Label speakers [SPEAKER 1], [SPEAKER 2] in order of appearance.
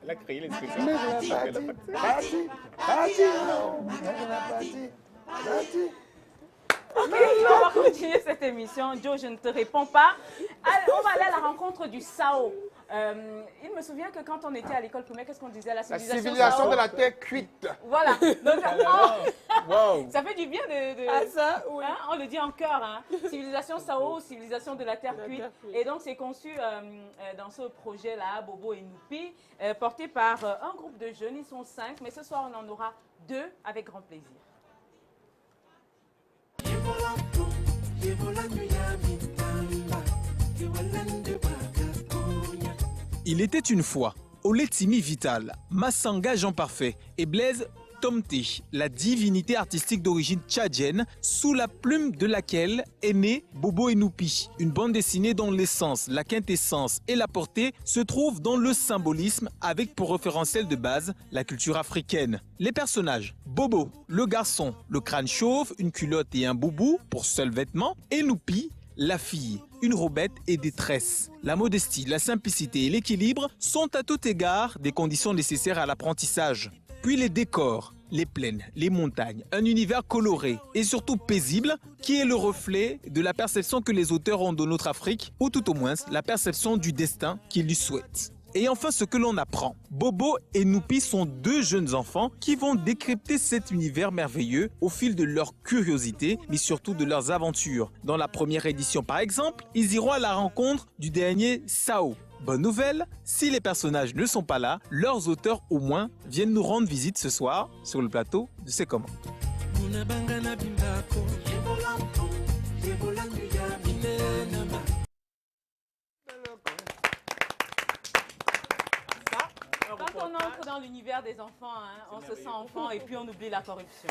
[SPEAKER 1] Elle a créé l'expression.
[SPEAKER 2] Ok, on va continuer cette émission. Joe, je ne te réponds pas. Allez, on va aller à la rencontre du Sao. Il me souvient que quand on était à l'école primaire, qu'est-ce qu'on disait? La
[SPEAKER 3] La
[SPEAKER 2] civilisation
[SPEAKER 3] civilisation
[SPEAKER 2] Sao.
[SPEAKER 3] de la terre cuite.
[SPEAKER 2] Voilà. Donc,
[SPEAKER 1] Wow.
[SPEAKER 2] ça fait du bien de
[SPEAKER 4] Ah ça, oui.
[SPEAKER 2] hein, on le dit en chœur. Hein. Civilisation Sao, civilisation de la terre cuite. Et donc, c'est conçu dans ce projet-là, Bobo et Noupi, porté par un groupe de jeunes. Ils sont 5, mais ce soir, on en aura 2 avec grand plaisir.
[SPEAKER 5] Il était une fois, Oletimi Vital, Massanga Jean Parfait et Blaise Tomté, la divinité artistique d'origine tchadienne, sous la plume de laquelle est né Bobo et Noupi, une bande dessinée dont l'essence, la quintessence et la portée se trouvent dans le symbolisme avec pour référentiel de base la culture africaine. Les personnages, Bobo, le garçon, le crâne chauve, une culotte et un boubou pour seul vêtement, et Noupi, la fille, une robette et des tresses. La modestie, la simplicité et l'équilibre sont à tout égard des conditions nécessaires à l'apprentissage. Puis les décors, les plaines, les montagnes, un univers coloré et surtout paisible qui est le reflet de la perception que les auteurs ont de notre Afrique, ou tout au moins la perception du destin qu'ils lui souhaitent. Et enfin, ce que l'on apprend. Bobo et Noupi sont 2 jeunes enfants qui vont décrypter cet univers merveilleux au fil de leur curiosité, mais surtout de leurs aventures. Dans la première édition, par exemple, ils iront à la rencontre du dernier Sao. Bonne nouvelle, si les personnages ne sont pas là, leurs auteurs au moins viennent nous rendre visite ce soir sur le plateau de C'est comment.
[SPEAKER 2] Quand on entre dans l'univers des enfants, hein, on se sent enfant et puis on oublie la corruption.